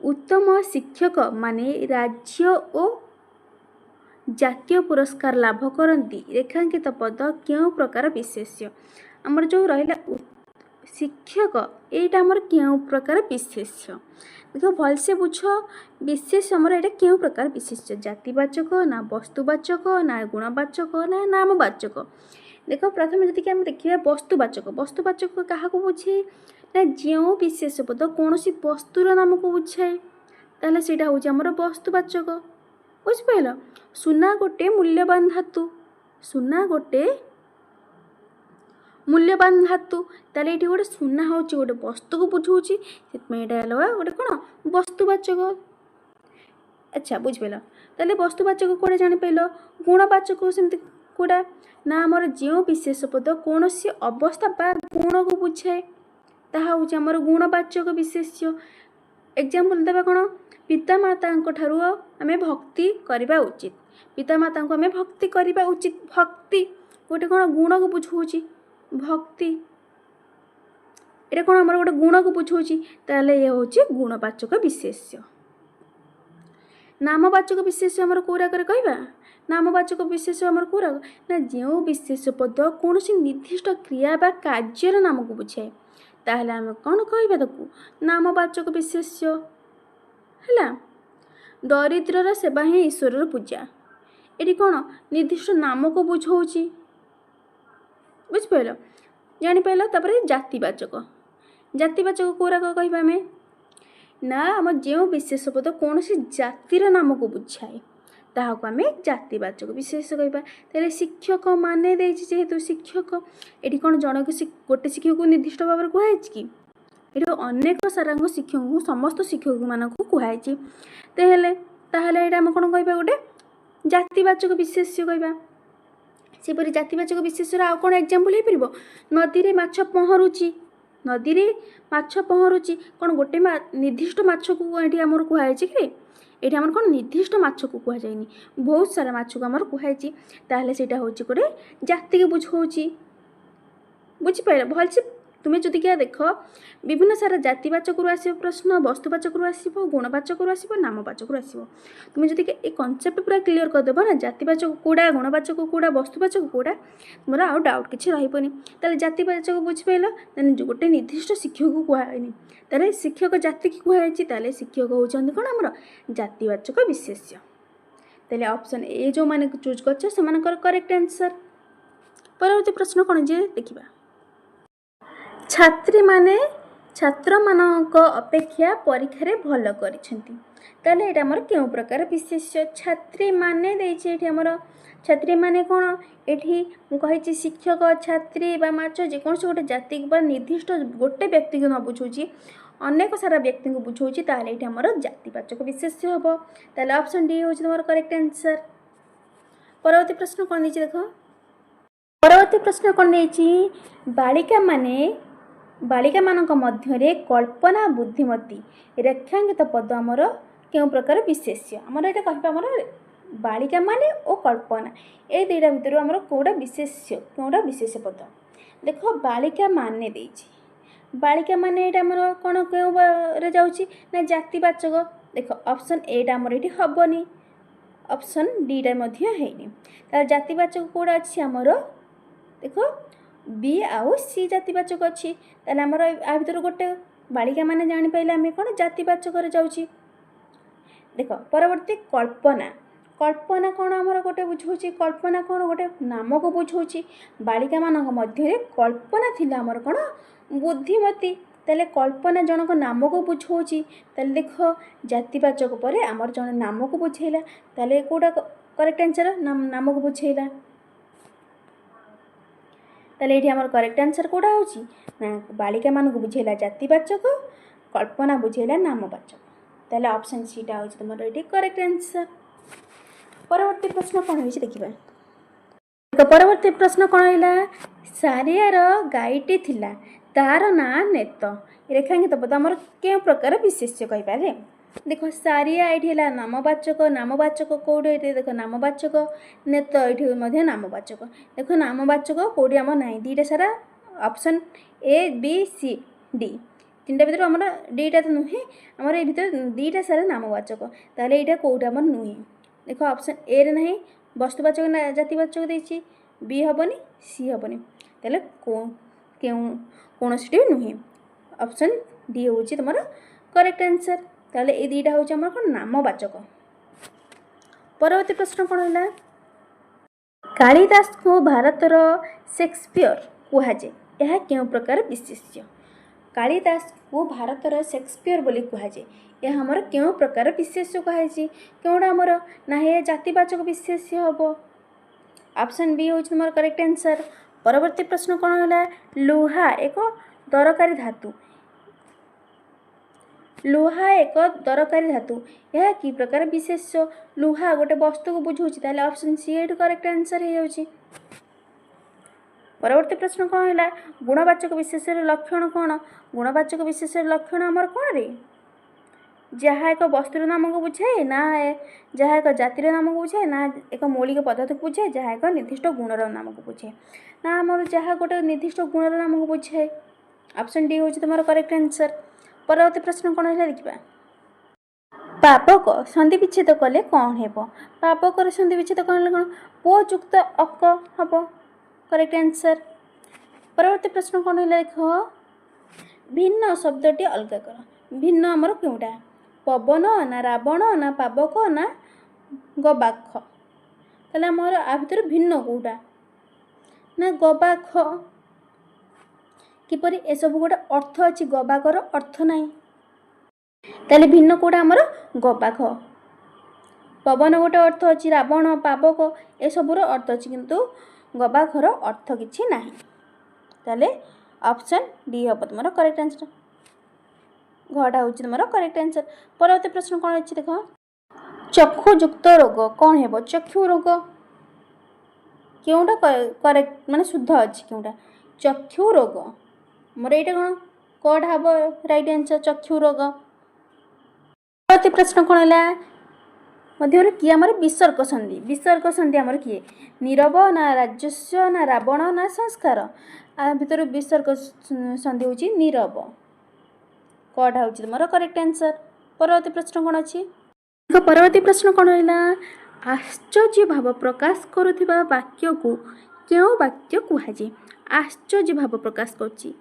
उत्तम शिक्षक माने राज्य और जातीय पुरस्कार लाभ करती रेखांकित पद क्यों प्रकार विशेष्य आमर जो रहा शिक्षक यहाँ आमर क्यों प्रकार विशेष्य देख भलसे बुझ विशेष आमर यहाँ क्यों प्रकार विशेष्य जातिवाचक ना वस्तुवाचक ना गुणवाचक ना नामवाचक देख प्रथम जदि आम देखा वस्तुवाचक वस्तुवाचक क्या बुझे ना जो विशेष पद कौन सी वस्तुर नाम को बुझाए ताहले सेटा होउछि हमर वस्तुवाचक बुझिपाइल सुना गोटे मूल्यवान धातु सुना गोटे मूल्यवान धातु ताले ये गोटे सुना हूँ गोटे वस्तु को बुझाऊँगी से गोटे कौन वस्तुवाचक अच्छा बुझिपाल ताले वस्तुवाचक कौटे जापाइल गुणवाचक सेमती कौटा ना आमर जो विशेष पद कौन सी अवस्था बा गुण को बुझाए ताहा हूँ आमर गुणवाचक विशेष्य एग्जाम्पल देवा कौन पितामाता आम भक्ति करवा उचित पितामाता आम भक्ति करवा उचित भक्ति गोटे कौन गुण को बुझाऊँगी भक्ति ये कौन आमर गोटे गुण को बुझाऊँगी ताहले ये हूँ गुणवाचक विशेष्य नामवाचक विशेष आमर कौरा कहवा नामवाचक विशेष आमर कौरा ना जो विशेष पद कौन सी निर्दिष्ट क्रिया बा कार्यर नाम को बुझाए ताहले आम कौन कहवा ताकू नामवाचक विशेष्य है दरिद्रर सेवा ही ईश्वर पूजा ये कौन निर्दिष्ट नाम को बुझाऊँगी बुझिपाल जापाइल तापर जातिवाचक जातिवाचक कौरा कहवा आम ना आम जो विशेष पद कौन सी जातिर नाम को बुझाए ताहाको आम जातिवाचक विशेष कहवा तेरे शिक्षक माने जेहेतु शिक्षक ये कौन जन को गोटे शिक्षक को निर्दिष्ट भाव में कहुई कि ये अनेक सारा शिक्षक को समस्त शिक्षक मान कहुई ताहले ये आम कौन कहवा गोटे जातिवाचक विशेष्य कहवा सेपरी जातिवाचक विशेष्य आउ कौन एग्जाम्पल हो पार नदी में माछ पहरुची नदी में माछ पहरुची कौन गोटे निर्दिष्ट माछ को ये आमर कहुई कि ये आम कौन निर्दिष्ट माछ को कहुए बहुत सारा माछ को आमर कहुई ताहले सेटा हूँ गोटे जाति के बुझाऊँगी बुझिपार भलसे तुम्हें जदि क्या देख विभिन्न सारा जातिवाचक आस प्रश्न वस्तुवाचक आसो गुणवाचक आसो नामवाचक आसो तुम्हें जदि ये कनसेप्ट पूरा क्लीयर करदेव ना जातिवाचक कौड़ा गुणवाचक कौड़ा वस्तुवाचक कौड़ा तुम आउ डाउट किसी रही जातिवाचक बुझिपाल गोटे निर्दिष्ट शिक्षक को कहुनी ताले शिक्षक जाति की कहुई शिक्षक होती कौन आमर जातिवाचक विशेष्य ताले ऑप्शन ए जो मैंने चूज कर करेक्ट आंसर परवर्ती प्रश्न कौन जे देखा छात्री माने छात्र मानक अपेक्षा परीक्षा भल कर आमर क्यों प्रकार विशेष्य छात्री माने देछि आमर छात्री माने कौन ये कही शिक्षक छात्री बा माछ जेकोसी गोटे जाति बा निर्दिष्ट गोटे व्यक्ति को न बुझाऊँगी अनेक सारा व्यक्ति को बुझाऊँगी ताहले ये आमर जातिवाचक विशेष्य हम ताहले ऑप्शन डी हूँ तुम करेक्ट आंसर परवर्ती प्रश्न कौन देछि देख परवर्ती प्रश्न कौन देछि बालिका मानक मध्य कल्पना बुद्धिमती रेखांकित पद आमर क्यों प्रकार विशेष्य आमर ये कह बालिका माने और कल्पना ये दुईटा भितर आमर कौटा विशेष पद देख बालिका माने देछि बालिका माने ये आमर कौन क्यों जाऊँगी ना जातिवाचक देख ऑप्शन एटा आमर ये हेनी ऑप्शन डीटा है जातिवाचक कौटा अच्छी आमर देख बी आउ सी जातिवाचक अच्छी ताले आमर आ भीतर गोटे बालिका माने जानी पाइले आम कौन जातिवाचक जाऊँगी देख परवर्ती कल्पना कल्पना कौन आमर गोटे बुझाऊँगी कल्पना कौन गोटे नाम को बुझाऊँगी बालिका मानक मध्य कल्पना थिला आमर कौन बुद्धिमती ताले कल्पना जनक नाम को बुझाऊँगी ताले देख जातिवाचक पर आमर जन नाम को बुझेला ताले कौटा करेक्ट आंसर नाम को बुझेला ताले ये आमर करेक्ट आंसर कौटा होची ना बालिका मान को बुझेला जातिवाचक कल्पना बुझेला नामवाचक ताले ऑप्शन सीटा होची तुम ये करेक्ट आंसर परवर्ती प्रश्न कौन होची देखिबा परवर्ती प्रश्न कौन है सारियार गाईटी थिला तार ना नेत रेखांकित पद आमर क्यों प्रकार विशेष्य कहीपर देख सारिया ये नामवाचक नामवाचक कौटे देख नामवाचक नेत ये नामवाचक देख नामवाचक कौटी आम ना दुईटा सारा option A B C D तीनटा भीतर आम दुईटा तो नुहे आम ये भीतर दुईटा सारा नामवाचक ताहले यहाँ कौटा आम नुहे देख ऑप्शन ए रे नहीं वस्तुवाचक ना जातिवाचक देछि बी हेनी सी हेनी ताहले कौन सी नुहे ऑप्शन डी हूँ तुम करेक्ट आंसर ताहले ये दुईटा हूँ आम कौन नामवाचक। परवर्ती प्रश्न कौन है कालिदास को भारतर शेक्सपियर कहुए यह क्यों प्रकार विशेष्य कालिदास को भारतर शेक्सपियर बोली कहुए यह आमर क्यों प्रकार विशेष्य कहुई कौटा आमर ना ये जातिवाचक विशेष्य हम ऑप्शन बी हूँ तुम करेक्ट आंसर। परवर्ती प्रश्न कौन है लुहा एक दरकारी धातु लुहा एक दरकारी धातु यह कि प्रकार विशेष्य लुहा गोटे वस्तु को बुझाऊँच ताहले ऑप्शन सी ये करेक्ट आंसर हो। परवर्ती प्रश्न कौन है गुणवाचक विशेषण लक्षण कौन गुणवाचक विशेषण लक्षण आमर कौन रे जहाँ एक वस्तुर नाम को बुझाए ना जहाँ एक जातिर नाम को बुझाए ना एक मौलिक पदार्थ को बुझाए जहाँ एक निर्दिष्ट गुणर नाम को बुझाए ना आम जहाँ गोटे निर्दिष्ट गुणर नाम को बुझाए ऑप्शन डी हूँ तुम करेक्ट आंसर। परवर्ती प्रश्न कौन है देखा पापक सन्धि विच्छेद कले कौन हे पापक सन्धि विच्छेद कौन कौन पुजुक्त अक हम करेक्ट आंसर। परवर्ती प्रश्न कौन है देख भिन्न शब्दटी अलग कर भिन्न आमर क्योंटा पवन ना रावण ना पावक ना गबाख ताहले आमर आ भीतर भिन्न कौटा ना गबाख किपर एसब गोटे अर्थ अच्छी गबाकर अर्थ नहीं ताहले भिन्न कौटा आमर गबाख पवन गोटे अर्थ अच्छी रावण पावक ए सबूर अर्थ अच्छी किंतु गबाखर अर्थ किछि नाही ताहले ऑप्शन डी हम तुम करेक्ट आंसर घटा हूँ तुम करेक्ट आंसर। परवर्ती प्रश्न कौन अच्छी देख चक्षुयुक्त रोग कौन है चक्षु रोग क्योंटा करेक्ट माने शुद्ध अच्छी क्योंटा चक्षु रोग मोर ये कौन हम राइट आंसर चक्षु रोग। परवर्ती प्रश्न कौन है मध्य किए आमर विसर्ग संधि आमर किए नीरव ना राजस्व ना रावण ना संस्कार आ भीतर विसर्ग संधि हूँ नीरव कौटा हूँ तुम करेक्ट आंसर। परवर्ती प्रश्न कौन अच्छी परवर्ती प्रश्न कौन है आश्चर्य भाव प्रकाश करुवा वाक्य को क्यों वाक्य कहुए आश्चर्य भाव प्रकाश कर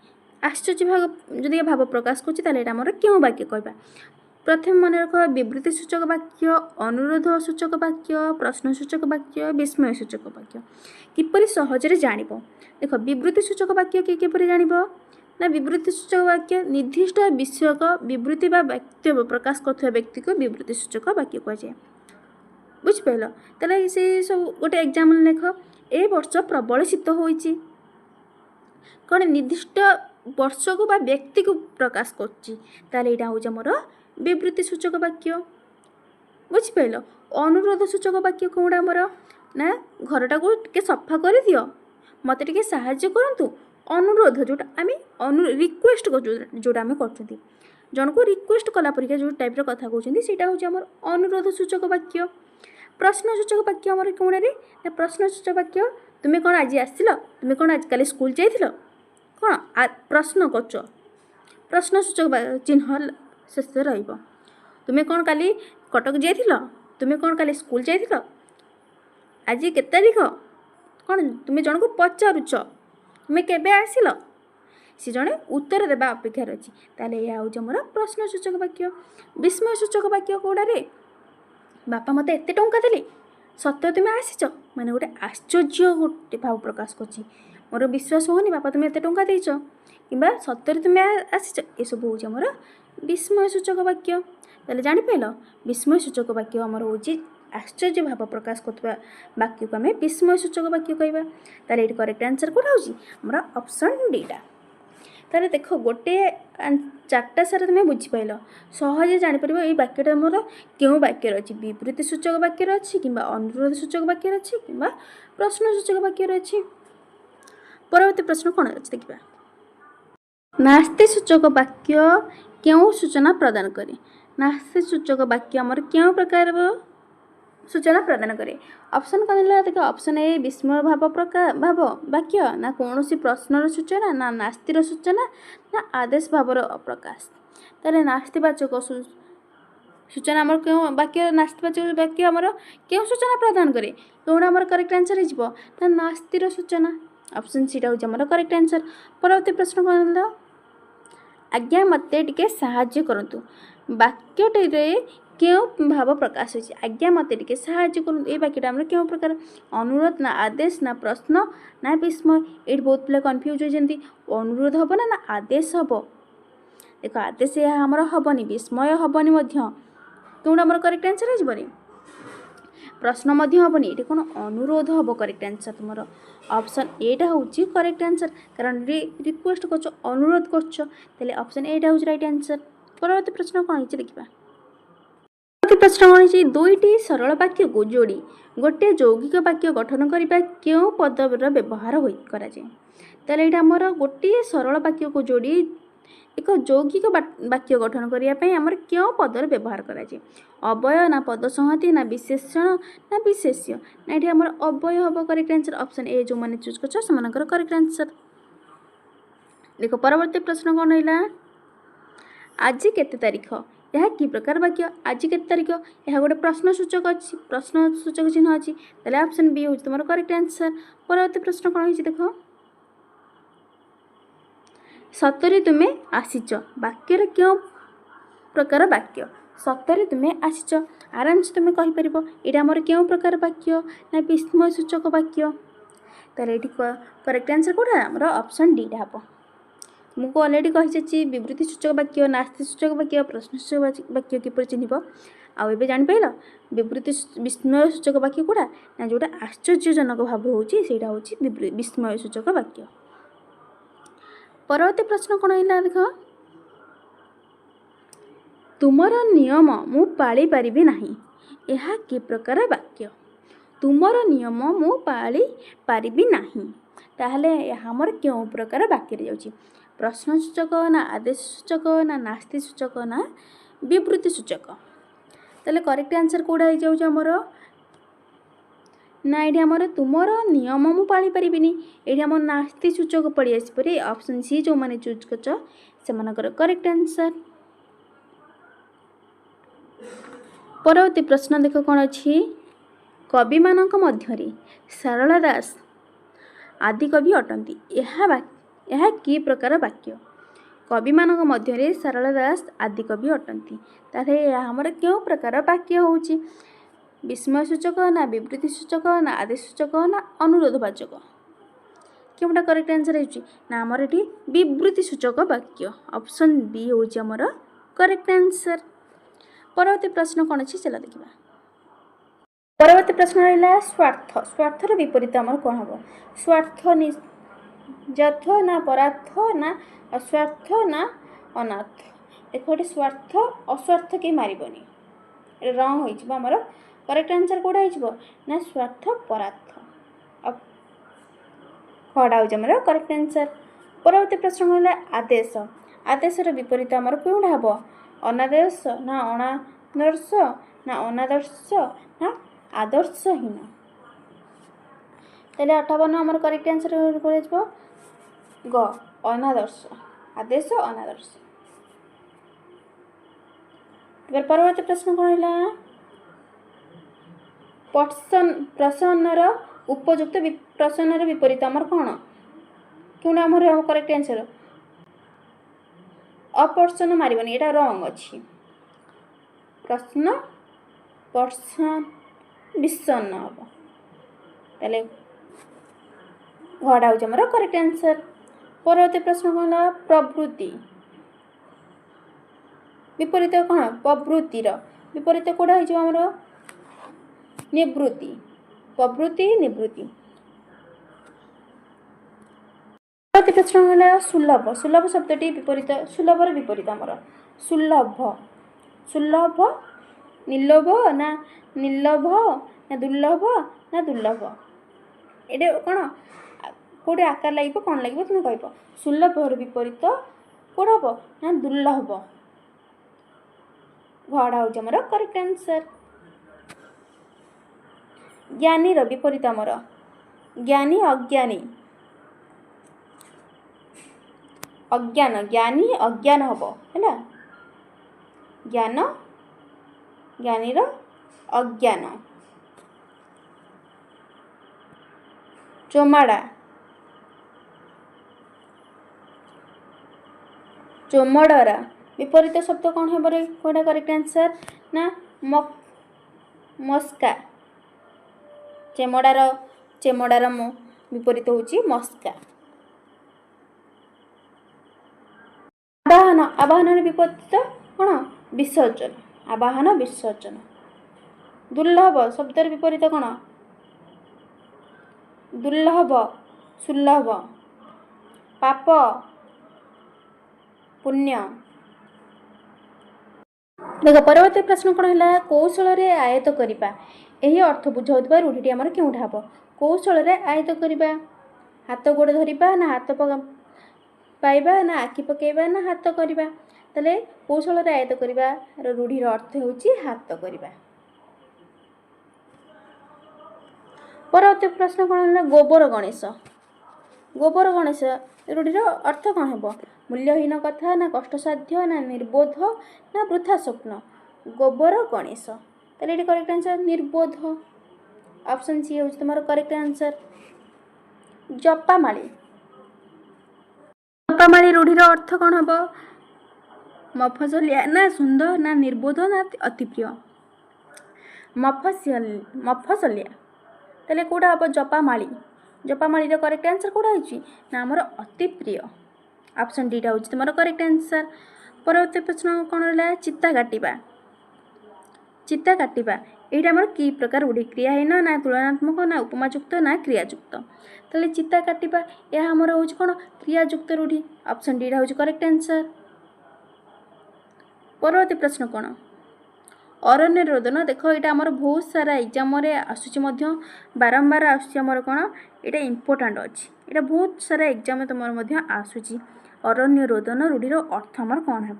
आश्चर्य भाव जदि भाव प्रकाश कर क्यों वाक्य कहवा प्रथम मन रख विवृत्ति सूचक वाक्य अनुरोध सूचक वाक्य प्रश्न सूचक वाक्य विस्मय सूचक वाक्य किपरि सहजरे जानिब देख विवृत्ति सूचक वाक्य किपरि जानिब ना विवृत्ति सूचक वाक्य निर्दिष्ट विषयक विवृत्ति बा वक्तव्य प्रकाश कर व्यक्ति को विवृत्ति सूचक वाक्य कहुए बुझिपाल ताले से सब गोटे एग्जाम्पल लेख ए वर्ष प्रबल शीत होइछि कौन निर्दिष्ट वर्ष को बा व्यक्ति को प्रकाश करा हूँ आमर विवृत्ति सूचक वाक्य बुझिपाल। अनुरोध सूचक वाक्य कौड़ा आमर ना घरटा को टे सफा कर दियो मत टे साहाय्य करंतु अनुरोध जोटा आम रिक्वेस्ट जोटा आम कर जन को रिक्वेस्ट कला परिका जो टाइप कथा कहते हैं हूँ आमर अनुरोध सूचक वाक्य। प्रश्न सूचक वाक्य आमर कौड़ा रे प्रश्न सूचक वाक्य तुम्हें कौन आज आसिल तुम्हें कौन आज काली स्कूल जाइथिल कौन प्रश्न कर प्रश्न सूचक चिन्ह शेष तुम्हें कौन काली कटक जाइथिल तुम्हें कौन काली स्कूल जाइथिल आज के तारीख कौन तुम्हें जन को पचारुच तुम्हें केबे आसिल सी जड़े उत्तर देवा अपेक्षार अच्छी ताले यह हूँ आमर प्रश्न सूचक वाक्य। विस्मय सूचक वाक्य कौड़ा रे बापा मत एत टंका देले सत्य तुम्हें आसीच माने गोटे आश्चर्य गोटे भाव प्रकाश कर मोर विश्वास होनी बापा तुम्हें एत टंका देच कि सत्य तुम्हें आसीच ये सब हूँ आमर विस्मय सूचक वाक्य। ताले जानिपाल विस्मय सूचक वाक्य आमर हूँ आश्चर्य भाव प्रकाश कर वाक्य को आम विस्मय सूचक वाक्य कहवा ताले ये करेक्ट आंसर कौटा हूँ आमर ऑप्शन डीटा। ताले देख गोटे चार्टा सारा तुम्हें बुझीपाल सहजे जापर ये वाक्यटा मोर क्यों वाक्य अच्छी विवृत्ति सूचक वाक्य अच्छी कि अनुरोध सूचक वाक्य अच्छी कि प्रश्न सूचक वाक्य अच्छी। परवर्ती प्रश्न कौन अच्छे देखा नास्ति सूचक वाक्य क्यों सूचना प्रदान करे नास्ति सूचक वाक्य आमर क्यों प्रकार सूचना प्रदान करे। ऑप्शन कहला देख ऑप्शन ए विस्मय भाव भाव वाक्य ना कौन प्रश्नर सूचना ना नास्तिर सूचना ना आदेश भावर प्रकाश। ताले नास्तिवाचक सूचना आमर क्यों वाक्य नास्तिवाचक वाक्य आमर क्यों सूचना प्रदान करे कौन आमर करेक्ट आंसर हो ना नास्तिर सूचना। ऑप्शन सी हूँ आमर करेक्ट आंसर। परवर्ती प्रश्न कौन आज्ञा मते टिके साहाय्य करंतु वाक्यटे क्यों भाव प्रकाश होती आज्ञा मते टिके साहाय्य करंतु ये वाक्यटा आमर क्यों प्रकार अनुरोध ना आदेश ना प्रश्न ना विस्मय। ये बहुत पिला कन्फ्यूज होती अनुरोध हम ना आदेश हम देख आदेश यह आमर हेनी विस्मय हेनी कौन आमर करेक्ट आंसर हो प्रश्न हेनी ये कौन अनुरोध हम करेक्ट आंसर तुम ऑप्शन एटा हूँ करेक्ट आंसर कारण रिक्वेस्ट कर अनुरोध कर ऑप्शन एटा हूँ राइट आंसर। परवर्ती प्रश्न कौन है देखा परवर्ती प्रश्न कौन है दुईटी सरल वाक्य को जोड़ी गोटे यौगिक वाक्य गठन करने क्यों पदर व्यवहार कराए आमर गोटे सरल वाक्य को जोड़ी एक यौगिक वाक्य गठन करने आमर क्यों पदर व्यवहार कराए अव्यय ना पद संहति ना विशेषण ना विशेष्य ना ये आमर अव्यय हम करेक्ट आंसर। ऑप्शन ए जो मैंने चूज कर करेक्ट आंसर। देखो परवर्ती प्रश्न कौन रहा आज केते तारीख यह कि प्रकार वाक्य आज केते तारीख यह गोटे प्रश्नसूचक अच्छी प्रश्नसूचक चिन्ह अच्छी तेल ऑप्शन बी हूँ तुम करेक्ट आंसर। परवर्ती प्रश्न कौन है देख सतरे तुम्हें आसीच वाक्यर क्यों प्रकार वाक्य सतरे तुम्हें आसीच आराम से तुम्हें कहीपर यहाँ आमर क्यों प्रकार वाक्य ना विस्मय सूचक वाक्य तार ये करेक्ट आंसर कौटा आमर ऑप्शन डी हम तुमको अलरेडी कही विवृत्ति सूचक वाक्य नास्ति सूचक वाक्य प्रश्न सूचक वाक्य किपर चिन्ह आउ ए जापार विवृत्ति विस्मय सूचक वाक्य कौटा ना जोटा आश्चर्यजनक भाव होता हूँ विस्मय सूचक वाक्य। परवर्ती प्रश्न कौन है देख तुमर नियम मु पाली पारिबी नहीं यह कि प्रकार वाक्य तुमर नियम मु पाली पारिबी नहीं ताहले हमर क्यों प्रकार वाक्य जाउची प्रश्न सूचक ना आदेश सूचक ना नास्ति सूचक ना विवृत्ति सूचक ताहले करेक्ट आंसर कोडा हो जाउची हमर ना ये आमर तुमर नियम मु पाली पारिबिनी ये आम नास्ति सूचक पड़ी आसपे ऑप्शन सी जो मैंने चूज कर करेक्ट आंसर। परवर्ती प्रश्न देख कौन अच्छी कवि मानक मध्य सारला दास आदि कवि अटंती यह कि प्रकार वाक्य कवि मानक मध्य सारला दास आदि कवि अटंती तारे आमर क्यों प्रकार वाक्य होची विस्मय सूचक ना विवृत्ति सूचक ना आदेश सूचक ना अनुरोधवाचक क्योंटा करेक्ट आंसर ना आमर ये विवृत्ति सूचक वाक्य ऑप्शन बी हूँ आमर करेक्ट आंसर। परवर्ती प्रश्न कौन अच्छी चला देखा परवर्ती प्रश्न रहा स्वार्थ स्वार्थर विपरीत आमर कौन हम स्वार्थ निजार्थ ना परार्थ ना अस्वार्थ ना अनार्थ देख ये स्वार्थ अस्वार्थ कहीं मारबनी रंग होमर करेक्ट आंसर कौटा हो ना स्वार्थ परार्थ खड़ा हो करेक्ट आंसर। परवर्ती प्रश्न कहला आदेश आदेशर विपरीत आमर कौटा हम अनादेश ना अनादर्श ना अनादर्श ना आदर्शहीन तेल 58 आमर करेक्ट आंसर ग अनादर्श आदेश अनादर्श। परवर्ती प्रश्न कौन है प्रसन्नर उपयुक्त प्रसन्नर विपरीत आमर कौन क्यों आमर करेक्ट आंसर अपर्सन मारबनी यहाँ रंग अच्छी प्रश्न पर्सन विषन्न हम तेल घड़ा हूँ आमर करेक्ट आंसर। परवर्ती प्रश्न कौन है प्रवृत्ति विपरीत कौन प्रवृत्तिर विपरीत कौटा होमर निवृत्ति प्रवृत्ति निवृत्ति। परवर्ती प्रश्न है सुलभ सुलभ शब्दटी विपरीत सुलभर विपरीत आमर सुलभ सुलभ निर्लोभ ना निर्लोभ ना दुर्लभ ना दुर्लभ ये कौन कौटे आकार लगे कौन लगे तुम कह सुलभर विपरीत कौन हम ना दुर्लभ घड़ा हूँ आमर करेक्ट आंसर। ज्ञानी विपरीत आमर ज्ञानी अज्ञानी अज्ञान ज्ञानी अज्ञान हम है ज्ञान ज्ञानीर अज्ञान चोमाड़ा चोमड़रा विपरीत शब्द कौन है बोले कौन करेक्ट आंसर ना मस्का चेमड़ार चेमड़ार विपरीत होची मस्का आवाहन आवाहन विपरीत कौन विसर्जन आवाहन विसर्जन दुर्लभ शब्दर विपरीत कौन दुर्लभ सुलभ पाप पुण्य देख परवर्ती प्रश्न कौन है कौशल आयत करने यही अर्थ बुझाऊा रूढ़ी आमर क्योंठा हम कौशल आयत करने हाथ गोड़ धरवा ना हाथ पाइबा ना आखि पकेबा ना हाथ करवा तेल कौशल आयत करवा रूढ़ीर अर्थ होची हाथ करवा। परवर्ती प्रश्न कौन है गोबर गणेश रूढ़ीर अर्थ कौन है मूल्यहीन कथा ना कष्टसाध्य ना निर्बोध ना वृथा स्वप्न गोबर गणेश तेल ये करेक्ट आंसर निर्बोध ऑप्शन सी हूँ तुम करेक्ट आंसर। जपामाली जपामाली रूढ़ीर अर्थ कौन हम मफसलिया ना सुंदर ना निर्बोध ना अतिप्रिय मफसलिया तेल कौटा हम जपामाली जपामाली करेक्ट आंसर कौटा होची ना आमर अतिप्रिय ऑप्शन डी हूँ तुम करेक्ट आंसर। परवर्ती प्रश्न कौन रहा चित्ता काटिबा यहाँ आमर कि प्रकार रूढ़ी क्रियाहीन ना तुलनात्मक ना उपमायुक्त ना क्रियायुक्त तेल चित्ता काटिबा यह आमर हूँ कौन क्रियायुक्त रूढ़ी ऑप्शन डी हूँ करेक्ट आंसर। परवर्ती प्रश्न कौन अरण्य रोदन देख यहाँ आमर बहुत सारा एग्जाम आसूची बारंबार आमर कौन यहाँ इम्पोर्टाट अच्छी यहाँ बहुत सारा एग्जाम तुम आसूची अरण्य रोदन रूढ़ीर अर्थ आमर कौन है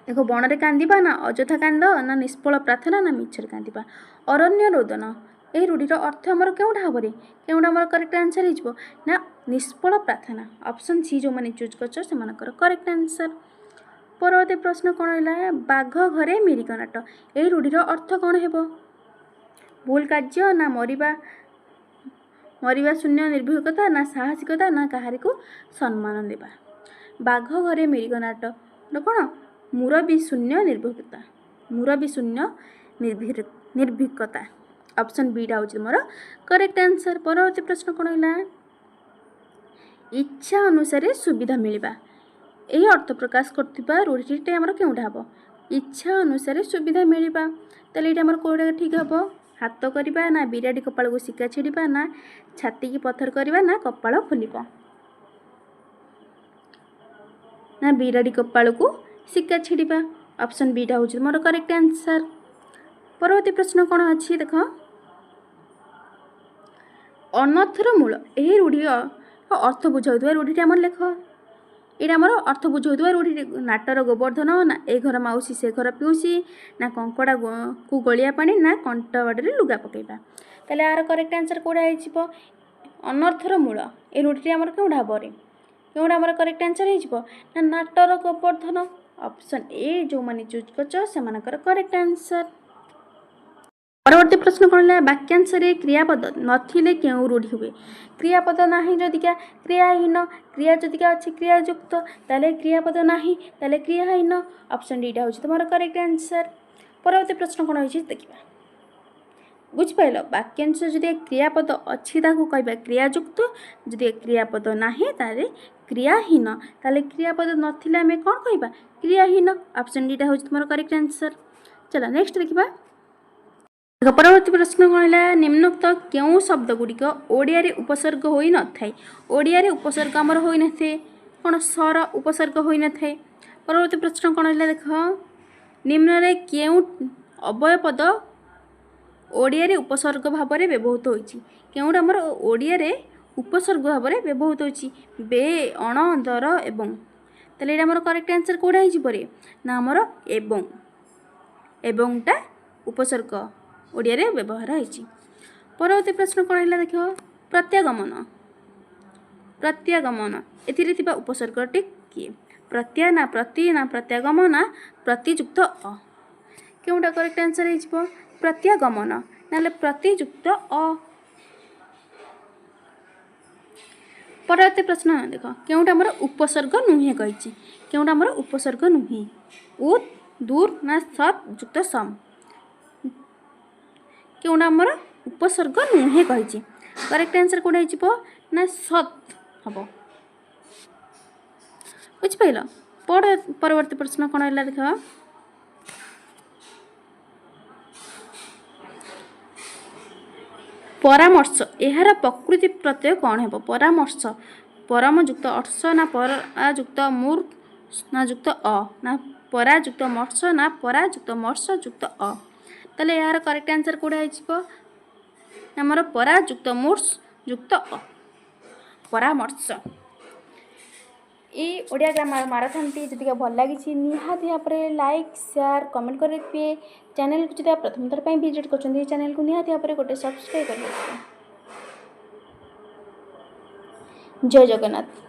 देख बण में कांदा ना अଯଥା कांद ना निष्फल प्रार्थना ना मिछर कांदा अरण्य रोदन यही रूढ़ीर अर्थ आमर क्योंठा हम क्योंटा आमर करेक्ट आंसर हो ना निष्फल प्रार्थना ऑप्शन सी जो मैंने चूज कर करेक्ट आंसर। परवर्ती प्रश्न कौन है बाघ घरे मिरिक नाट यही रूढ़ीर अर्थ कौन है भूल कार्य ना मरिबा शून्य निर्भीकता ना साहसिकता ना कहारी को सम्मान देवा बाघ घरे मिरिक नाट कौन मुरबी शून्य निर्भीकता ऑप्शन बी हूँ मोर करेक्ट आंसर। परवर्ती प्रश्न कौन है इच्छा अनुसार सुविधा मिलवा यही अर्थ प्रकाश करथिबा रूढ़ीटे आमर क्योंठा हम इच्छा अनुसार सुविधा मिलवा तेल ये आमर कौटा ठीक हम हाथ करवा ना बिराड़ी कपाल को शिका छिड़ा ना छाती की पत्थर करवा ना कपाल खोलवा ना बिराड़ी कपाल को शिका छिड़ा ऑप्शन बी हूँ मोर करेक्ट आंसर। परवर्ती प्रश्न कौन अच्छी देख अनर्थर मूल यही रूढ़ी अर्थ बुझाऊा रूढ़ीटे आमर लेख ये आमर अर्थ बुझाऊा रूढ़ी नाटर गोवर्धन ना ए घर माउसी से घर पिउसी ना कंकड़ा को गलिया पानी ना कंट बाड़े लुगा पकेबा तेल यार करेक्ट आंसर कौटा हो अनर्थर मूल ये रूढ़ी आमर क्योंठा हम क्योंटा आमर करेक्ट आंसर हो ना नाटर गोवर्धन ऑप्शन ए जो मैंने चूज कर करेक्ट आंसर। परवर्ती प्रश्न कौन है वाक्यांश क्रियापद नथिले क्यों रूढ़ी हुए क्रियापद ना जदिका क्रियाहीन क्रिया जदिका अच्छी क्रियायुक्त ताले क्रियापद ना ताले क्रियाहीन ऑप्शन डी हूँ तुम करेक्ट आंसर। परवर्ती प्रश्न कौन हो देखा बुझिपाल वाक्यांश जदि क्रियापद अच्छी कह क्रियायुक्त जदि क्रियापद ना ताले क्रियाहीन ताले क्रियापद नथिले आम कौन कह क्रियाहीन ऑप्शन डी हूँ तुम करेक्ट आंसर। चलो नेक्स्ट देखा परवर्ती प्रश्न कौन है निम्नोक्त क्यों शब्द गुड़िक ओडिया उपसर्ग हो न था ओडिया उपसर्ग आमर हो न थे कौन सर उपसर्ग हो न था। परवर्ती प्रश्न कौन है देख निम्न क्यों अवय पद ओडिया उपसर्ग भाव में व्यवहृत होती क्योंटा आमर ओडिया उपसर्ग भाव में व्यवहृत होती बे अण दर एवं तेल ये आमर करेक्ट आंसर कौटा हो ना आमर एवंटा उपसर्ग ଓଡ଼ିଆରେ ବ୍ୟବହାର ହେଇଛି। ପରବର୍ତ୍ତୀ ପ୍ରଶ୍ନ କ'ଣ ହେଲା ଦେଖିବ, ପ୍ରତ୍ୟାଗମନ। ପ୍ରତ୍ୟାଗମନ ଏଥିରେ ଥିବା ଉପସର୍ଗଟି କିଏ? ପ୍ରତ୍ୟା ନା ପ୍ରତି ନା ପ୍ରତ୍ୟାଗମ ନା ପ୍ରତିଯୁକ୍ତ ଅ। କେଉଁଟା କରେକ୍ଟ ଆନ୍ସର ହେଇଯିବ? ପ୍ରତ୍ୟାଗମନ, ନହେଲେ ପ୍ରତିଯୁକ୍ତ ଅ। ପରବର୍ତ୍ତୀ ପ୍ରଶ୍ନ ଦେଖ, କେଉଁଟା ଆମର ଉପସର୍ଗ ନୁହେଁ କହିଛି? କେଉଁଟା ଆମର ଉପସର୍ଗ ନୁହେଁ? ଉତ୍, ଦୂର ନା ସତ୍ ଯୁକ୍ତ ସମ୍। କେଉଁଟା ଆମର ଉପସର୍ଗ ନୁହେଁ କହିଛି? କରେକ୍ଟ ଆନ୍ସର କେଉଁଟା ହେଇଯିବ ନା ସତ୍ ହେବ। ବୁଝିପାରିଲ? ପରବର୍ତ୍ତୀ ପ୍ରଶ୍ନ କ'ଣ ହେଲା ଦେଖ, ପରାମର୍ଶ ଏହାର ପ୍ରକୃତି ପ୍ରତ୍ୟୟ କ'ଣ ହେବ? ପରାମର୍ଶ ପରମ ଯୁକ୍ତ ଅର୍ଶ ନା ପରାଯୁକ୍ତ ମୂର୍ ନା ଯୁକ୍ତ ଅ ନା ପରାଯୁକ୍ତ ମର୍ଶ ନା ପରାଯୁକ୍ତ ମର୍ଶ ଯୁକ୍ତ ଅ। ତାହେଲେ ଏହାର କରେକ୍ଟ ଆନ୍ସର କେଉଁଟା ହେଇଯିବ? ଆମର ପରାଯୁକ୍ତ ମୂର୍ଷ ଯୁକ୍ତ ଅ, ପରାମର୍ଶ। এই ଓଡ଼ିଆ ଗ୍ରାମାର ମାରାଥନଟି ଯଦି ଭଲ ଲାଗିଛି ନିହାତି ଭାବରେ ଲାଇକ୍ ସେୟାର କମେଣ୍ଟ କରି ରଖିବେ। ଚ୍ୟାନେଲକୁ ଯଦି ପ୍ରଥମ ଥର ପାଇଁ ଭିଜିଟ୍ କରୁଛନ୍ତି ଚ୍ୟାନେଲକୁ ନିହାତି ଭାବରେ ଗୋଟେ ସବସ୍କ୍ରାଇବ୍ କରି ରଖିବେ। ଜୟ ଜଗନ୍ନାଥ।